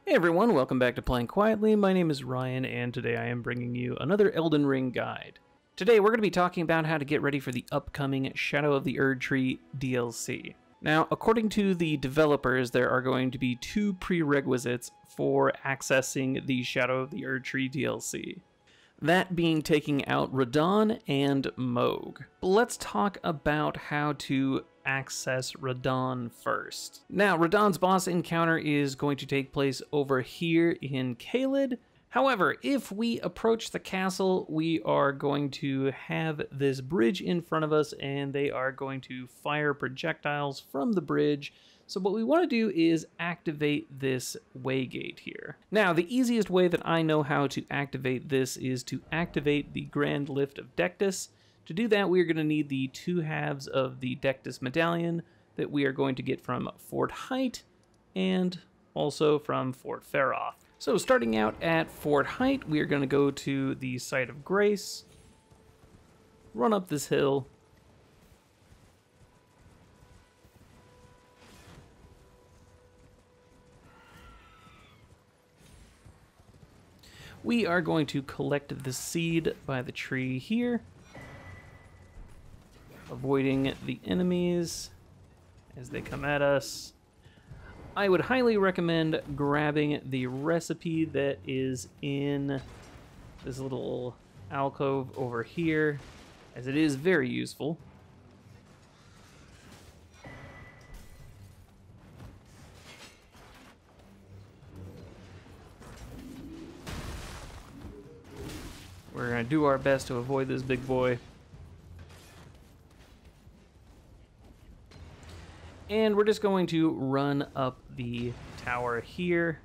Hey everyone, welcome back to Playing Quietly. My name is Ryan, and today I am bringing you another Elden Ring guide. Today we're going to be talking about how to get ready for the upcoming Shadow of the Erdtree DLC. Now, according to the developers, there are going to be two prerequisites for accessing the Shadow of the Erdtree DLC. That being taking out Radahn and Mohg. But let's talk about how to access Radahn first. Now, Radahn's boss encounter is going to take place over here in Caelid. However, if we approach the castle, we are going to have this bridge in front of us, and they are going to fire projectiles from the bridge. So what we want to do is activate this waygate here. Now, the easiest way that I know how to activate this is to activate the Grand Lift of Dectus. To do that, we are going to need the two halves of the Dectus medallion that we are going to get from Fort Height and also from Fort Faroth. So starting out at Fort Height, we are going to go to the Site of Grace, run up this hill, we are going to collect the seed by the tree here, avoiding the enemies as they come at us. I would highly recommend grabbing the recipe that is in this little alcove over here, as it is very useful. We're going to do our best to avoid this big boy. And we're just going to run up the tower here.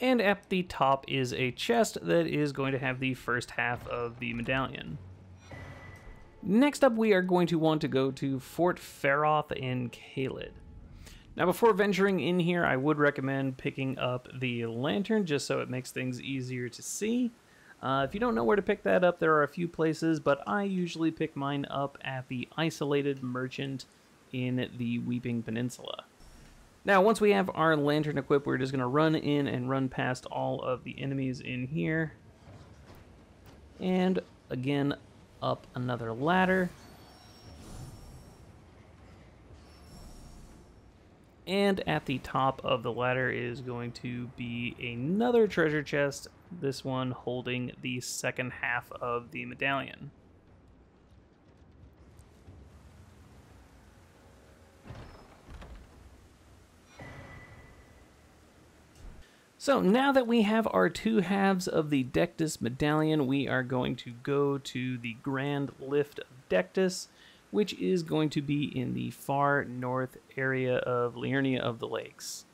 And at the top is a chest that is going to have the first half of the medallion. Next up, we are going to want to go to Fort Faroth in Caelid. Now, before venturing in here, I would recommend picking up the lantern just so it makes things easier to see. If you don't know where to pick that up, there are a few places, but I usually pick mine up at the Isolated Merchant in the Weeping Peninsula. Now, once we have our lantern equipped, we're just going to run in and run past all of the enemies in here. And again, up another ladder. And at the top of the ladder is going to be another treasure chest, this one holding the second half of the medallion. So now that we have our two halves of the Dectus medallion, we are going to go to the Grand Lift of Dectus, which is going to be in the far north area of Liurnia of the Lakes.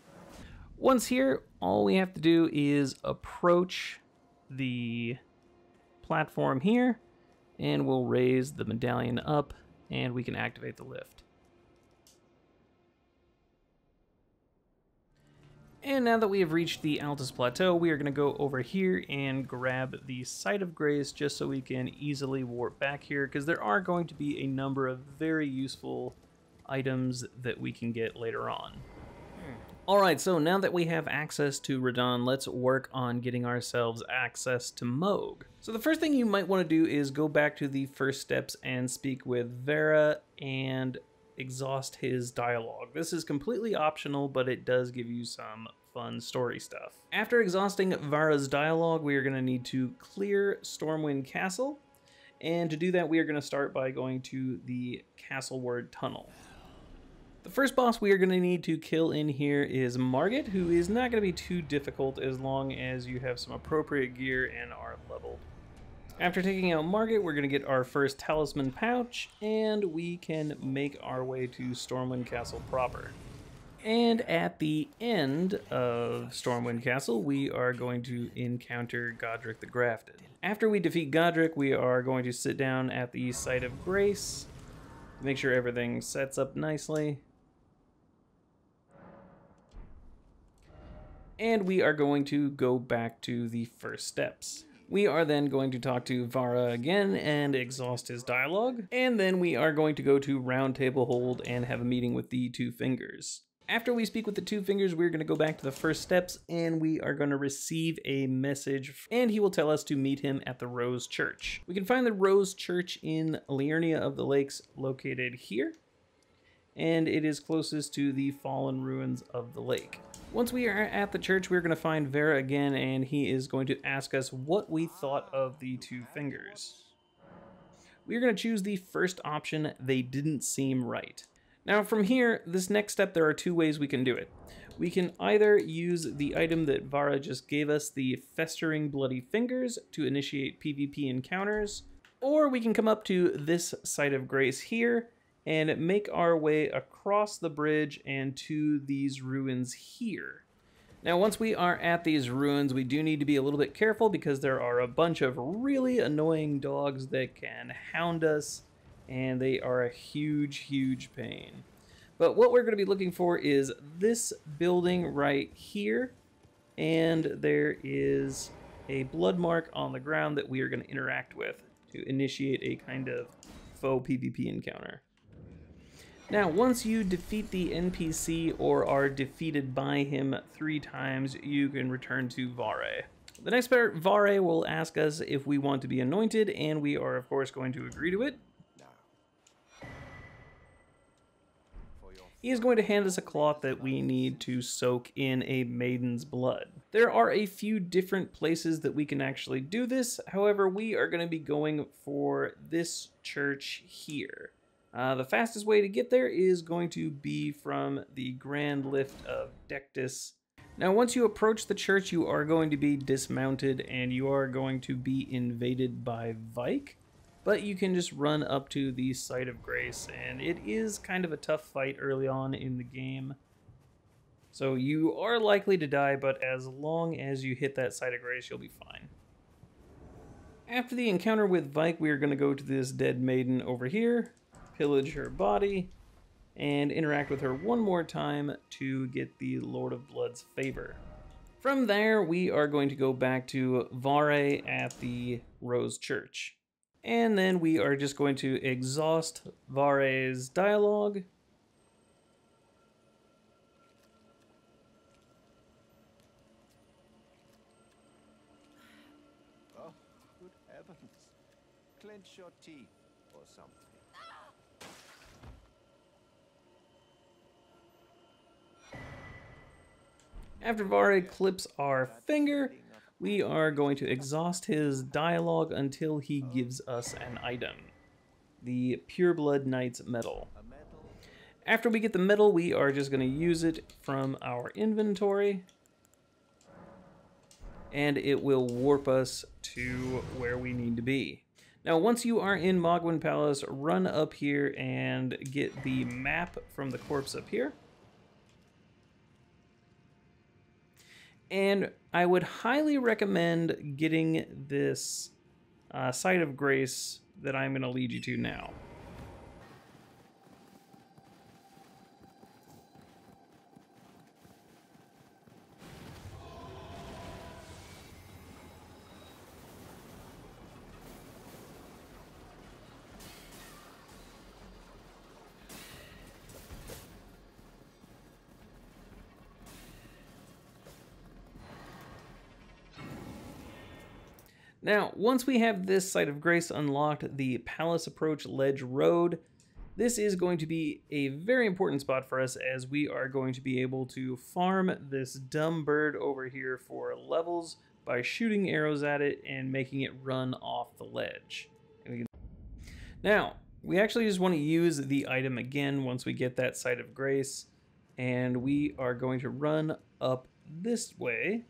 Once here, all we have to do is approach the platform here, and we'll raise the medallion up, and we can activate the lift. And now that we have reached the Altus Plateau, we are going to go over here and grab the Site of Grace just so we can easily warp back here, because there are going to be a number of very useful items that we can get later on. Alright, so now that we have access to Radahn, let's work on getting ourselves access to Mohg. So the first thing you might want to do is go back to the first steps and speak with Vera and exhaust his dialogue. This is completely optional, but it does give you some fun story stuff. After exhausting Vara's dialogue, we are going to need to clear Stormwind Castle, and to do that we are going to start by going to the Castleward Tunnel. The first boss we are going to need to kill in here is Margit, who is not going to be too difficult as long as you have some appropriate gear and are leveled. After taking out Margit, we're going to get our first talisman pouch, and we can make our way to Stormwind Castle proper. And at the end of Stormwind Castle, we are going to encounter Godric the Grafted. After we defeat Godric, we are going to sit down at the Site of Grace, make sure everything sets up nicely. And we are going to go back to the first steps. We are then going to talk to Vara again and exhaust his dialogue. And then we are going to go to Round Table Hold and have a meeting with the Two Fingers. After we speak with the Two Fingers, we're going to go back to the first steps and we are going to receive a message, and he will tell us to meet him at the Rose Church. We can find the Rose Church in Liurnia of the Lakes, located here, and it is closest to the fallen ruins of the lake. Once we are at the church, we're going to find Vera again, and he is going to ask us what we thought of the Two Fingers. We're going to choose the first option, they didn't seem right. Now from here, this next step, there are two ways we can do it. We can either use the item that Vara just gave us, the Festering Bloody Fingers, to initiate PvP encounters, or we can come up to this Site of Grace here and make our way across the bridge and to these ruins here. Now once we are at these ruins, we do need to be a little bit careful because there are a bunch of really annoying dogs that can hound us, and they are a huge, huge pain. But what we're going to be looking for is this building right here, and there is a blood mark on the ground that we are going to interact with to initiate a kind of faux PvP encounter. Now, once you defeat the NPC or are defeated by him 3 times, you can return to Vare. The next part, Vare will ask us if we want to be anointed, and we are, of course, going to agree to it. He is going to hand us a cloth that we need to soak in a maiden's blood. There are a few different places that we can actually do this. However, we are going to be going for this church here. The fastest way to get there is going to be from the Grand Lift of Dectus. Now, once you approach the church, you are going to be dismounted and you are going to be invaded by Vike. But you can just run up to the Site of Grace, and it is kind of a tough fight early on in the game. So you are likely to die, but as long as you hit that Site of Grace, you'll be fine. After the encounter with Vike, we are going to go to this dead maiden over here, pillage her body, and interact with her one more time to get the Lord of Blood's favor. From there, we are going to go back to Vare at the Rose Church. And then we are just going to exhaust Vare's dialogue. Oh, good heavens. Clench your teeth or something. After Vare clips our finger, we are going to exhaust his dialogue until he gives us an item, the Pureblood Knight's Medal. After we get the medal, we are just going to use it from our inventory, and it will warp us to where we need to be. Now, once you are in Mohgwyn Palace, run up here and get the map from the corpse up here. And I would highly recommend getting this Site of Grace that I'm going to lead you to now. Now, once we have this Site of Grace unlocked, the Palace Approach Ledge Road, this is going to be a very important spot for us as we are going to be able to farm this dumb bird over here for levels by shooting arrows at it and making it run off the ledge. Now, we actually just want to use the item again once we get that Site of Grace, and we are going to run up this way.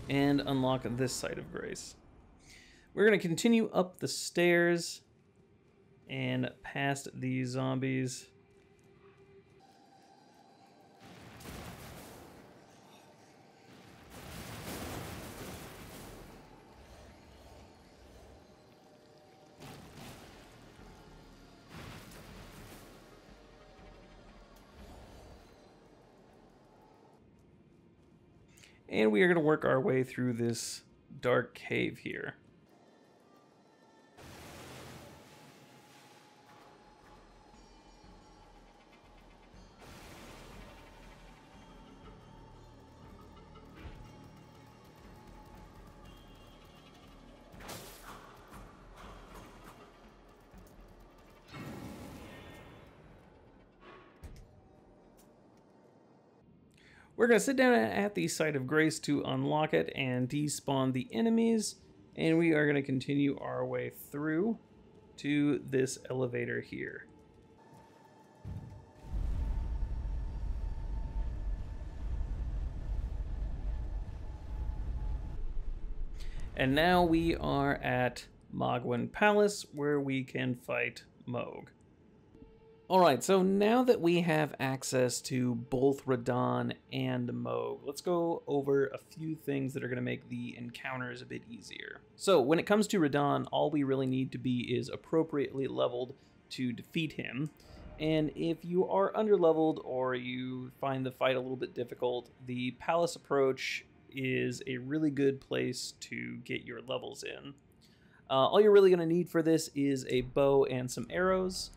And unlock this Site of Grace. We're going to continue up the stairs and past these zombies. And we are going to work our way through this dark cave here. We're going to sit down at the site of grace to unlock it and despawn the enemies, and we are going to continue our way through to this elevator here. And now we are at Mohg Palace, where we can fight Mohg. Alright, so now that we have access to both Radahn and Mohg, let's go over a few things that are going to make the encounters a bit easier. So, when it comes to Radahn, all we really need to be is appropriately leveled to defeat him. And if you are underleveled or you find the fight a little bit difficult, the Palace approach is a really good place to get your levels in. All you're really going to need for this is a bow and some arrows.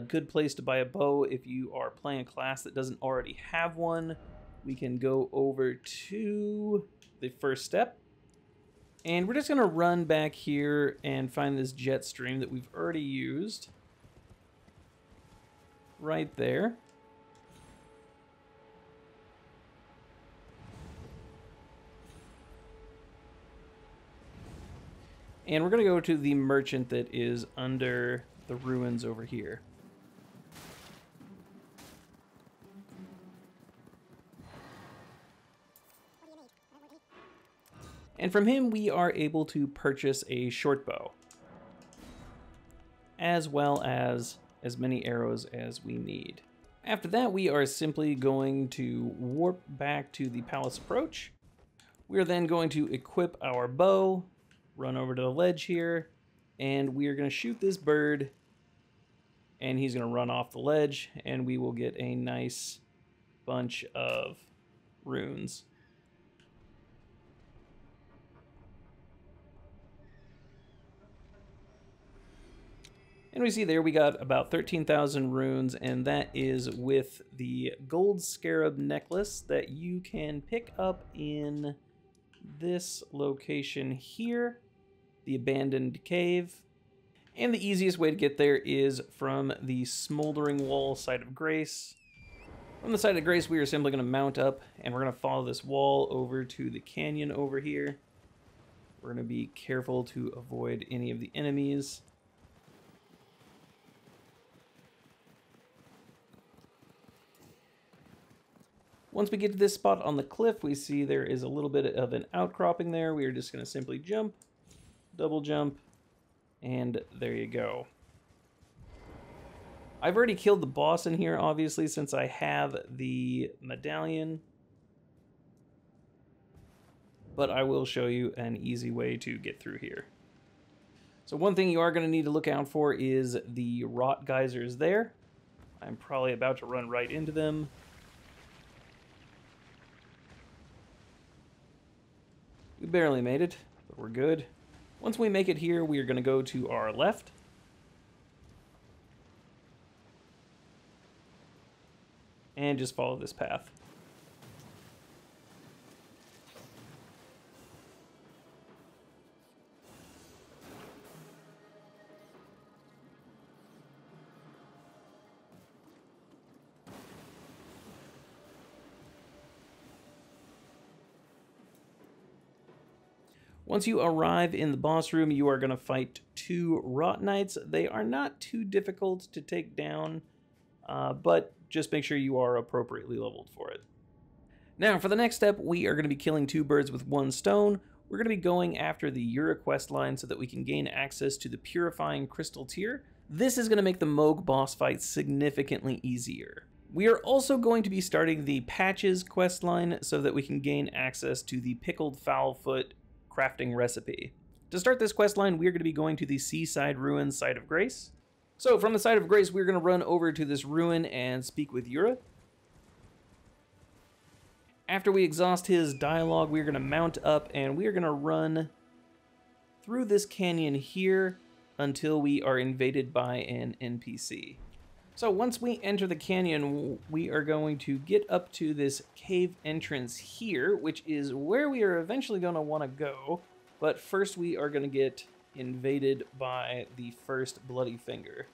Good place to buy a bow if you are playing a class that doesn't already have one. We can go over to the first step. And we're just going to run back here and find this jet stream that we've already used. Right there. And we're going to go to the merchant that is under the ruins over here. And from him we are able to purchase a short bow, as well as many arrows as we need. After that, we are simply going to warp back to the palace approach. We are then going to equip our bow, run over to the ledge here, and we are going to shoot this bird, and he's going to run off the ledge, and we will get a nice bunch of runes. And we see there we got about 13,000 runes, and that is with the gold scarab necklace that you can pick up in this location here, the abandoned cave. And the easiest way to get there is from the smoldering wall site of grace. From the site of grace, we are simply going to mount up, and we're going to follow this wall over to the canyon over here. We're going to be careful to avoid any of the enemies. Once we get to this spot on the cliff, we see there is a little bit of an outcropping there. We are just going to simply jump, double jump, and there you go. I've already killed the boss in here, obviously, since I have the medallion. But I will show you an easy way to get through here. So one thing you are going to need to look out for is the rot geysers there. I'm probably about to run right into them. We barely made it, but we're good. Once we make it here, we are going to go to our left. And just follow this path. Once you arrive in the boss room, you are going to fight 2 Rot Knights. They are not too difficult to take down, but just make sure you are appropriately leveled for it. Now, for the next step, we are going to be killing 2 birds with 1 stone. We're going to be going after the Ura quest line so that we can gain access to the Purifying Crystal tier. This is going to make the Mohg boss fight significantly easier. We are also going to be starting the Patches quest line so that we can gain access to the Pickled Fowlfoot crafting recipe. To start this quest line, we're going to be going to the Seaside Ruins site of grace. So from the site of grace, we're going to run over to this ruin and speak with Ura. After we exhaust his dialogue, we're going to mount up and we're going to run through this canyon here until we are invaded by an NPC. So once we enter the canyon, we are going to get up to this cave entrance here, which is where we are eventually going to want to go. But first we are going to get invaded by the first bloody finger.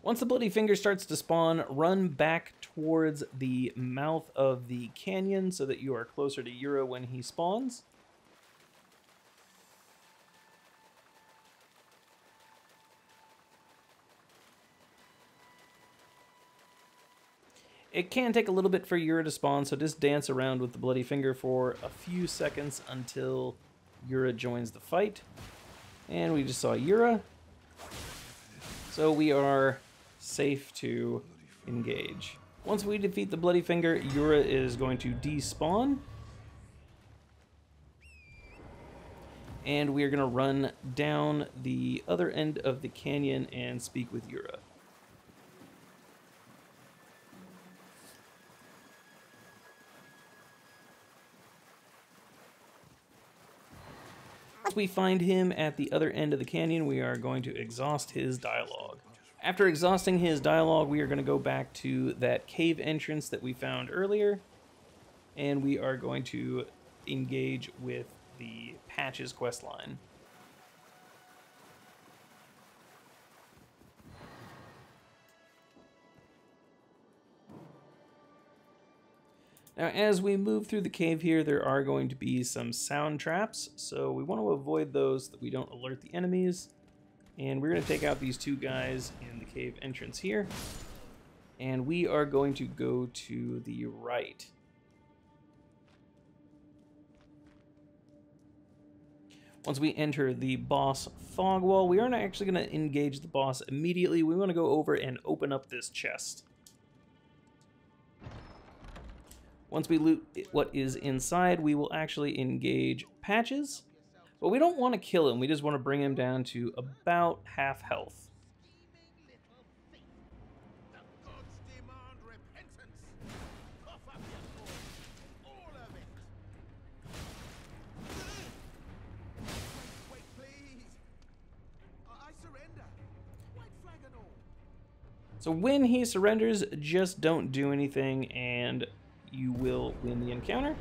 Once the bloody finger starts to spawn, run back towards the mouth of the canyon so that you are closer to Yura when he spawns. It can take a little bit for Yura to spawn, so just dance around with the bloody finger for a few seconds until Yura joins the fight. And we just saw Yura. So we are safe to engage. Once we defeat the bloody finger, Yura is going to despawn. And we are going to run down the other end of the canyon and speak with Yura. Once we find him at the other end of the canyon, we are going to exhaust his dialogue. After exhausting his dialogue, we are going to go back to that cave entrance that we found earlier, and we are going to engage with the Patches questline. Now, as we move through the cave here, there are going to be some sound traps, so we want to avoid those so that we don't alert the enemies. And we're going to take out these two guys in the cave entrance here. And we are going to go to the right. Once we enter the boss fog wall, we aren't actually going to engage the boss immediately. We want to go over and open up this chest. Once we loot what is inside, we will actually engage Patches. But we don't want to kill him, we just want to bring him down to about half health. So when he surrenders, just don't do anything and you will win the encounter.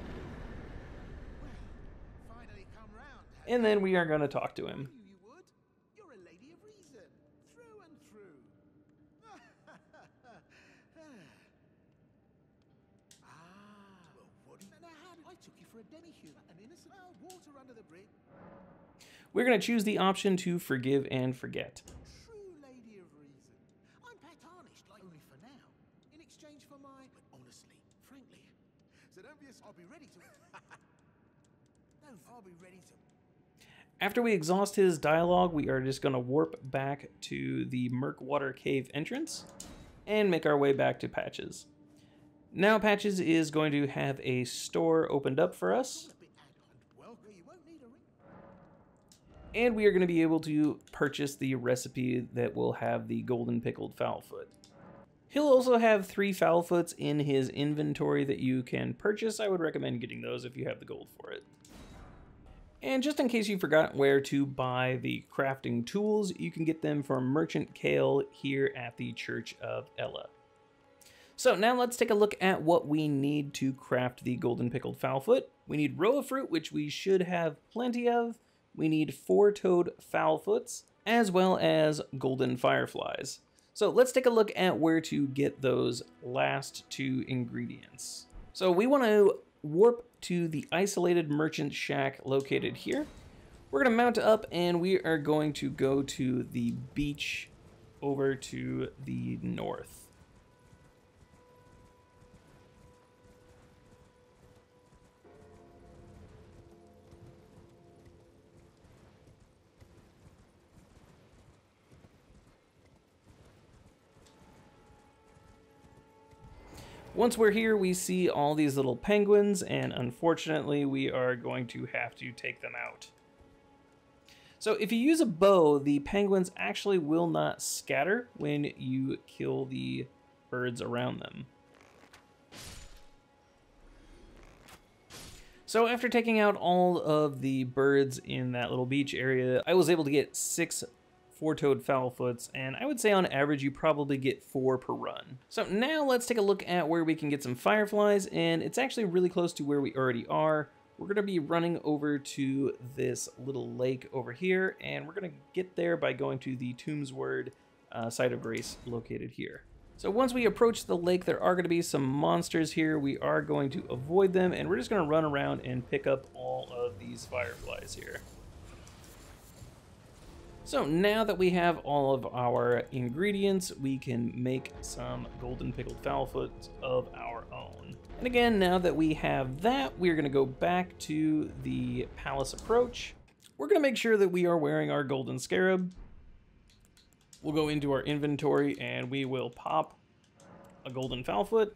And then we are going to talk to him. You're a lady of reason, through and through. Well, what do you know? I took you for a demi-human, an innocent water under the bridge. We're going to choose the option to forgive and forget. True lady of reason. I'm tarnished, like only for now, in exchange for my. But honestly, frankly, so don't be. I'll be ready to. No, I'll be ready to. After we exhaust his dialogue, we are just going to warp back to the Murkwater Cave entrance and make our way back to Patches. Now Patches is going to have a store opened up for us. And we are going to be able to purchase the recipe that will have the golden pickled fowlfoot. He'll also have 3 fowlfoots in his inventory that you can purchase. I would recommend getting those if you have the gold for it. And just in case you forgot where to buy the crafting tools, you can get them from Merchant Kale here at the Church of Ella. So now let's take a look at what we need to craft the golden pickled fowlfoot. We need roa fruit, which we should have plenty of. We need 4-toed fowlfoots, as well as golden fireflies. So let's take a look at where to get those last 2 ingredients. So we want to warp to the isolated merchant shack located here. We're going to mount up and we are going to go to the beach over to the north. Once we're here, we see all these little penguins, and unfortunately, we are going to have to take them out. So if you use a bow, the penguins actually will not scatter when you kill the birds around them. So after taking out all of the birds in that little beach area, I was able to get 6 four-toed fowlfoots, and I would say on average you probably get 4 per run. So now let's take a look at where we can get some fireflies, and it's actually really close to where we already are. We're going to be running over to this little lake over here, and we're going to get there by going to the Tombsword site of grace located here. So once we approach the lake, there are going to be some monsters here. We are going to avoid them, and we're just going to run around and pick up all of these fireflies here. So now that we have all of our ingredients, we can make some golden pickled fowlfoot of our own. And again, now that we have that, we're going to go back to the palace approach. We're going to make sure that we are wearing our golden scarab. We'll go into our inventory and we will pop a golden fowlfoot.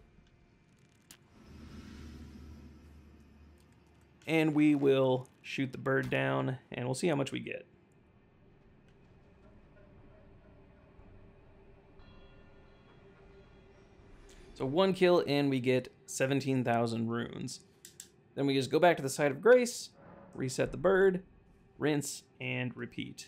And we will shoot the bird down and we'll see how much we get. So 1 kill and we get 17,000 runes. Then we just go back to the site of grace, reset the bird, rinse, and repeat.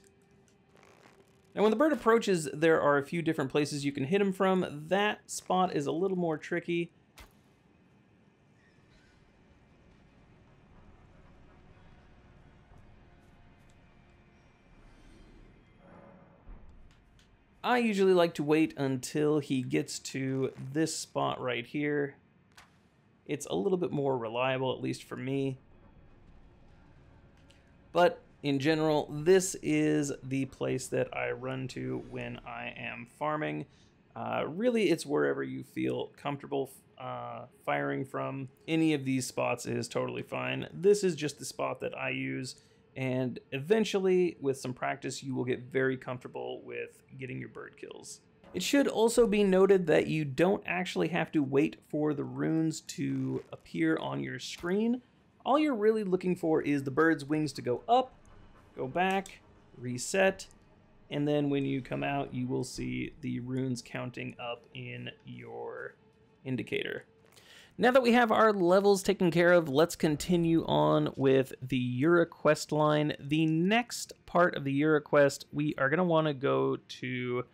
Now when the bird approaches, there are a few different places you can hit him from. That spot is a little more tricky. I usually like to wait until he gets to this spot right here. It's a little bit more reliable, at least for me. But in general, this is the place that I run to when I am farming. Really, it's wherever you feel comfortable firing from. Any of these spots is totally fine. This is just the spot that I use. And eventually, with some practice, you will get very comfortable with getting your bird kills. It should also be noted that you don't actually have to wait for the runes to appear on your screen. All you're really looking for is the bird's wings to go up, go back, reset, and then when you come out, you will see the runes counting up in your indicator. Now that we have our levels taken care of, let's continue on with the Ura quest line. The next part of the Ura quest, we are going to want to go to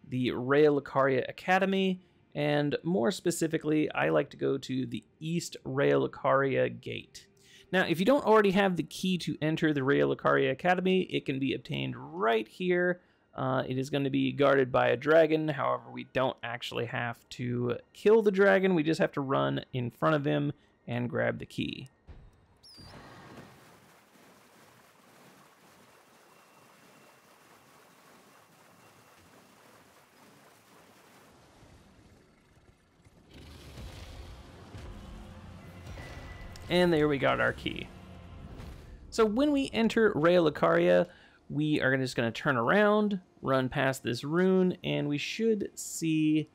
the Raya Lucaria Academy, and more specifically, I like to go to the East Raya Lucaria Gate. Now, if you don't already have the key to enter the Raya Lucaria Academy, it can be obtained right here. It is going to be guarded by a dragon. However, we don't actually have to kill the dragon. We just have to run in front of him and grab the key. And there we got our key. So when we enter Raya Lucaria, we are just going to turn around, run past this rune, and we should see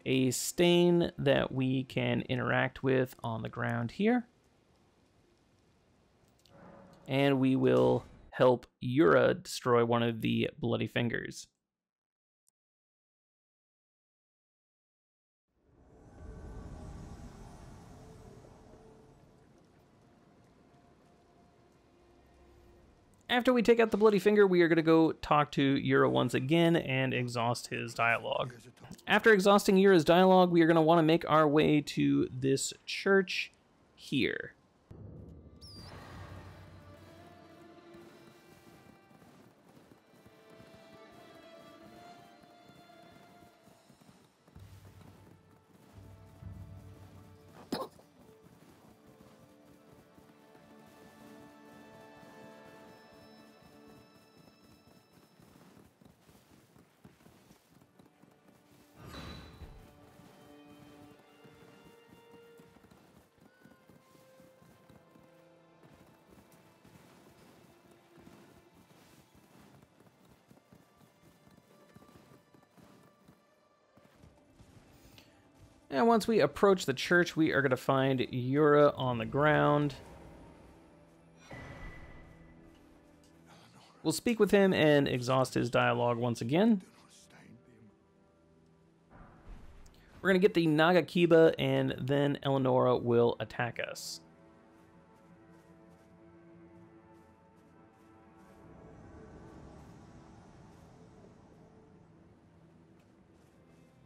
a stain that we can interact with on the ground here. And we will help Ura destroy one of the bloody fingers. After we take out the bloody finger, we are going to go talk to Ura once again and exhaust his dialogue. After exhausting Ura's dialogue, we are going to want to make our way to this church here. And once we approach the church, we are going to find Ura on the ground. We'll speak with him and exhaust his dialogue once again. We're going to get the Nagakiba, and then Eleonora will attack us.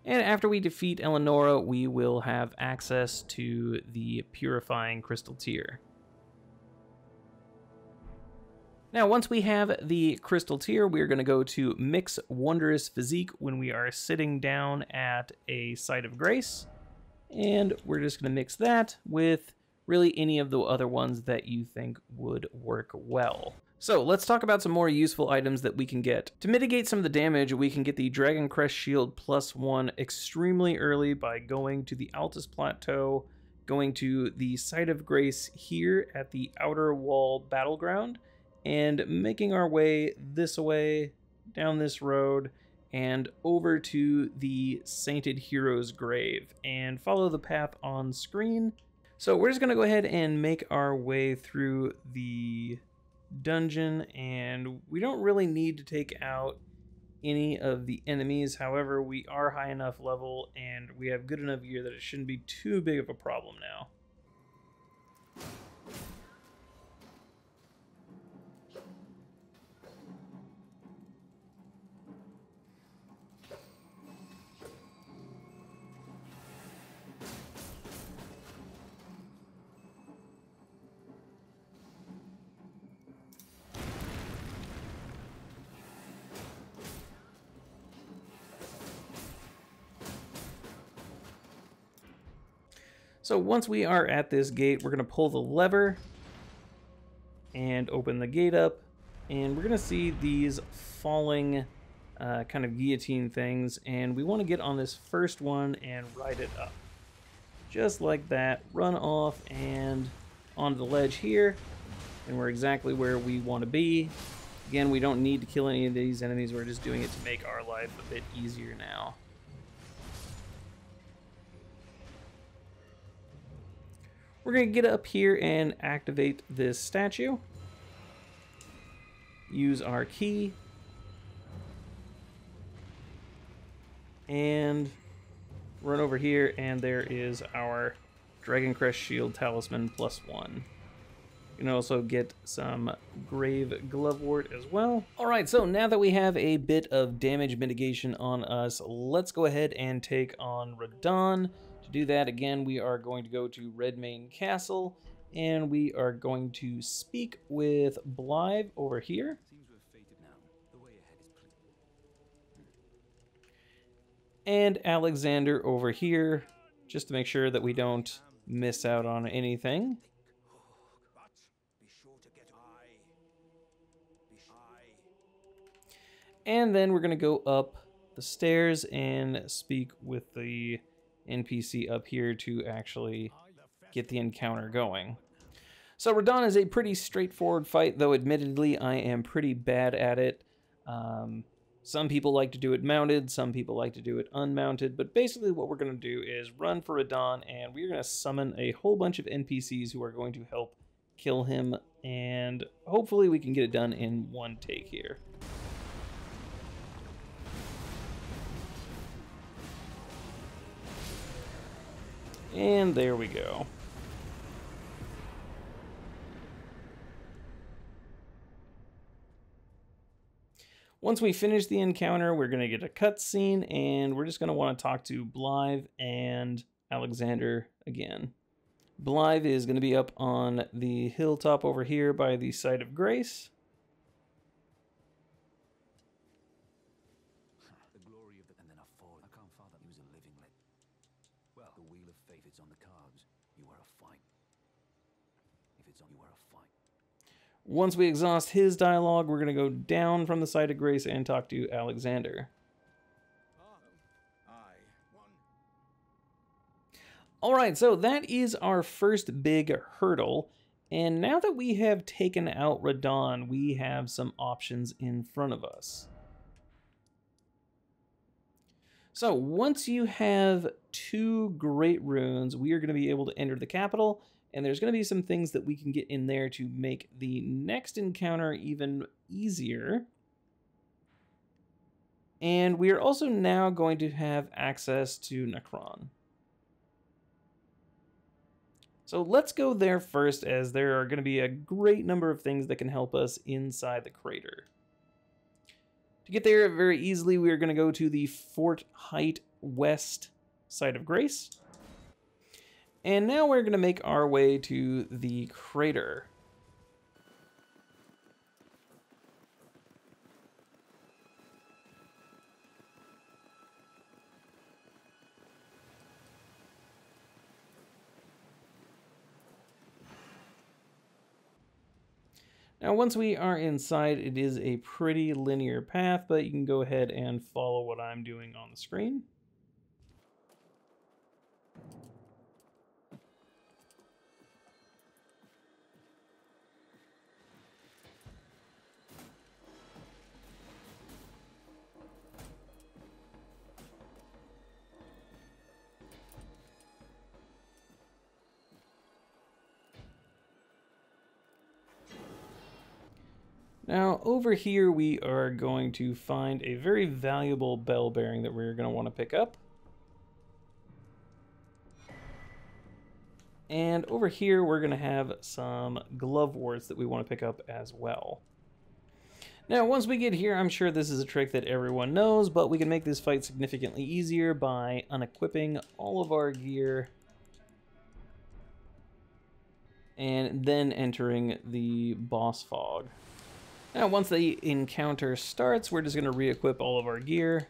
And after we defeat Eleonora, we will have access to the Purifying Crystal Tear. Now, once we have the Crystal Tear, we're going to go to Mix Wondrous Physique when we are sitting down at a Site of Grace. And we're just going to mix that with really any of the other ones that you think would work well. So let's talk about some more useful items that we can get. To mitigate some of the damage, we can get the Dragon Crest Shield +1 extremely early by going to the Altus Plateau, going to the Site of Grace here at the Outer Wall Battleground, and making our way this way, down this road, and over to the Sainted Hero's Grave, and follow the path on screen. So we're just going to go ahead and make our way through the dungeon, and we don't really need to take out any of the enemies. However, we are high enough level, and we have good enough gear that it shouldn't be too big of a problem now. So once we are at this gate, we're going to pull the lever and open the gate up, and we're going to see these falling kind of guillotine things, and we want to get on this first one and ride it up. Just like that, run off and onto the ledge here, and we're exactly where we want to be. Again, we don't need to kill any of these enemies, we're just doing it to make our life a bit easier now. We're going to get up here and activate this statue. Use our key. And run over here, and there is our Dragon Crest Shield Talisman +1. You can also get some Grave Glovewort as well. Alright, so now that we have a bit of damage mitigation on us, let's go ahead and take on Radahn. To do that, again, we are going to go to Redmane Castle, and we are going to speak with Blythe over here. Seems we're fated now. The way ahead is clear. And Alexander over here, just to make sure that we don't miss out on anything. But be sure to get And then we're going to go up the stairs and speak with the NPC up here to actually get the encounter going. So Radahn is a pretty straightforward fight, though admittedly I am pretty bad at it. Some people like to do it mounted, some people like to do it unmounted, but basically what we're going to do is run for Radahn, and we're going to summon a whole bunch of NPCs who are going to help kill him, and hopefully we can get it done in one take here. And there we go. Once we finish the encounter, we're going to get a cutscene, and we're just going to want to talk to Blythe and Alexander again. Blythe is going to be up on the hilltop over here by the Site of Grace. The glory of the and then a fall. I can't father he was a living lit. Well, the wheel of fate, it's on the cards. You are a fight. If it's on, you are a fight. Once we exhaust his dialogue, we're going to go down from the Site of Grace and talk to Alexander. Alright, so that is our first big hurdle, and now that we have taken out Radahn, we have some options in front of us. So once you have 2 great runes, we are going to be able to enter the capital, And there's going to be some things that we can get in there to make the next encounter even easier. And we are also now going to have access to Necron. So let's go there first, as there are going to be a great number of things that can help us inside the crater. To get there very easily, we are going to go to the Fort Height West site of Grace. And now we're going to make our way to the crater. Now, once we are inside, it is a pretty linear path, but you can go ahead and follow what I'm doing on the screen. Now, over here we are going to find a very valuable bell bearing that we're going to want to pick up. And over here we're going to have some glove warts that we want to pick up as well. Now, once we get here, I'm sure this is a trick that everyone knows, but we can make this fight significantly easier by unequipping all of our gear and then entering the boss fog. Now, once the encounter starts, we're just going to re-equip all of our gear.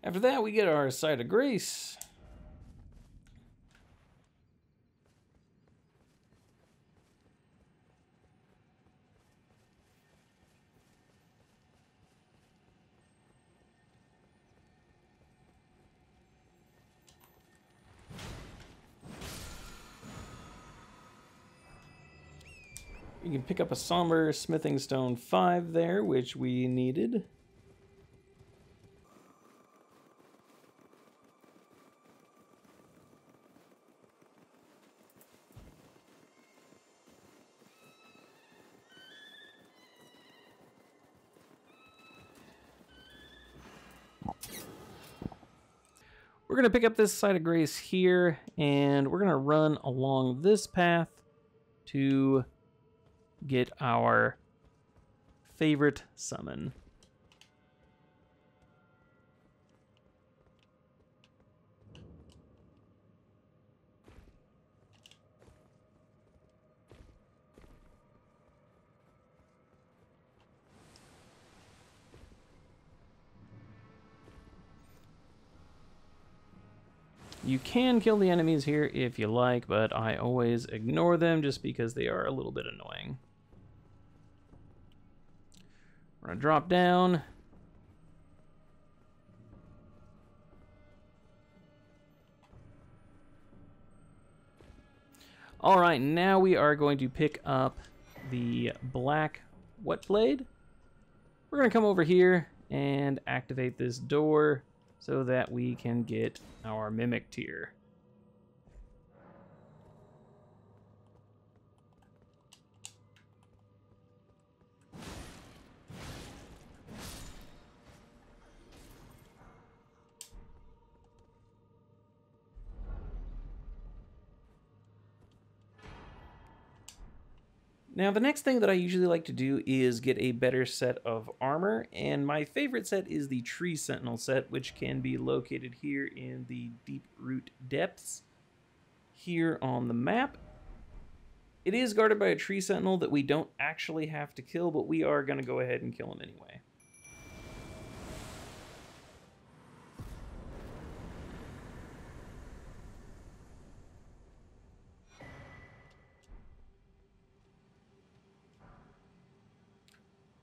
After that, we get our Site of Grace. You can pick up a Somber Smithing Stone 5 there, which we needed. We're going to pick up this Site of Grace here, and we're going to run along this path to get our favorite summon. You can kill the enemies here if you like, but I always ignore them just because they are a little bit annoying. We're going to drop down. All right, now we are going to pick up the black wet blade. We're going to come over here and activate this door so that we can get our mimic tier. Now, the next thing that I usually like to do is get a better set of armor, and my favorite set is the Tree Sentinel set, which can be located here in the Deep Root Depths here on the map. It is guarded by a Tree Sentinel that we don't actually have to kill, but we are going to go ahead and kill him anyway.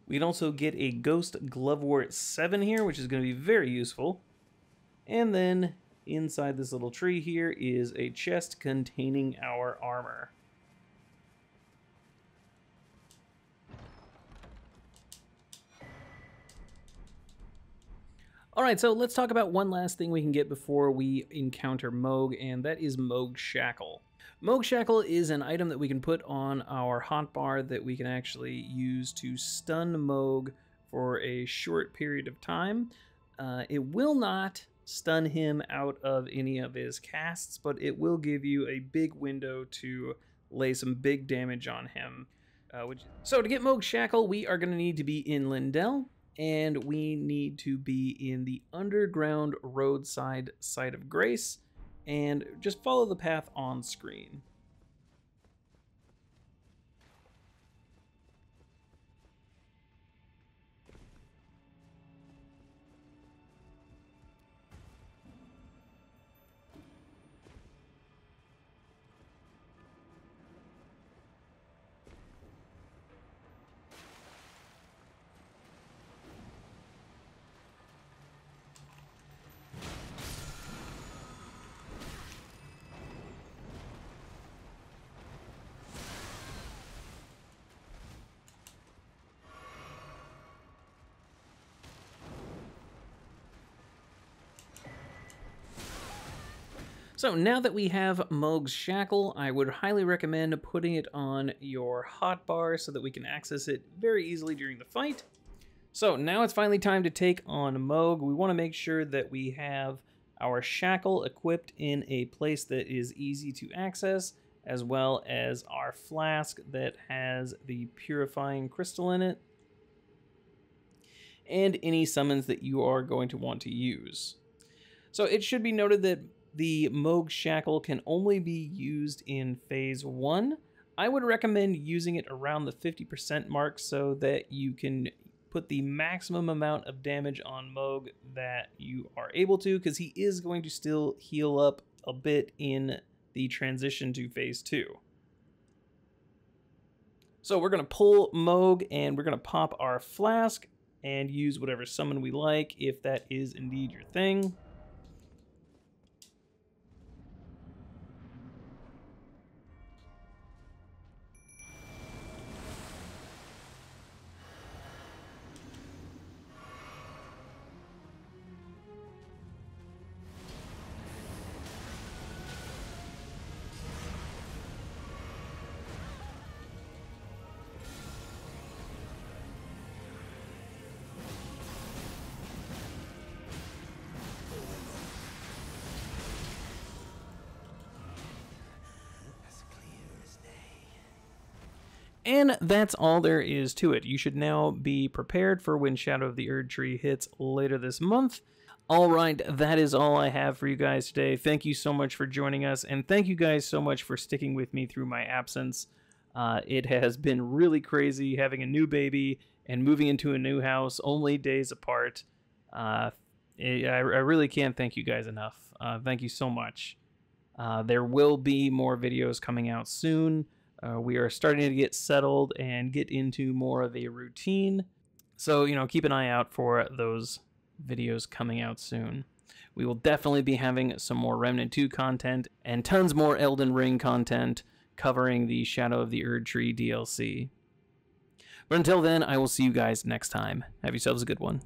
We'd also get a Ghost Glovewort 7 here, which is going to be very useful. And then inside this little tree here is a chest containing our armor. All right, so let's talk about one last thing we can get before we encounter Mohg, and that is Mohg Shackle. Mohg Shackle is an item that we can put on our hotbar that we can actually use to stun Mohg for a short period of time. It will not stun him out of any of his casts, but it will give you a big window to lay some big damage on him. So to get Mohg Shackle, we are going to need to be in Lindell, and we need to be in the underground roadside site of Grace, and just follow the path on screen. So now that we have Mohg's Shackle, I would highly recommend putting it on your hotbar so that we can access it very easily during the fight. So now it's finally time to take on Mohg. We want to make sure that we have our Shackle equipped in a place that is easy to access, as well as our flask that has the purifying crystal in it, and any summons that you are going to want to use. So it should be noted that the Mohg Shackle can only be used in Phase 1. I would recommend using it around the 50% mark so that you can put the maximum amount of damage on Mohg that you are able to, because he is going to still heal up a bit in the transition to Phase 2. So we're going to pull Mohg, and we're going to pop our flask and use whatever summon we like, if that is indeed your thing. And that's all there is to it. You should now be prepared for when Shadow of the Erdtree hits later this month. All right, that is all I have for you guys today. Thank you so much for joining us, and thank you guys so much for sticking with me through my absence. It has been really crazy having a new baby and moving into a new house only days apart. I really can't thank you guys enough. Thank you so much. There will be more videos coming out soon. We are starting to get settled and get into more of a routine. So, keep an eye out for those videos coming out soon. We will definitely be having some more Remnant 2 content and tons more Elden Ring content covering the Shadow of the Erdtree DLC. But until then, I will see you guys next time. Have yourselves a good one.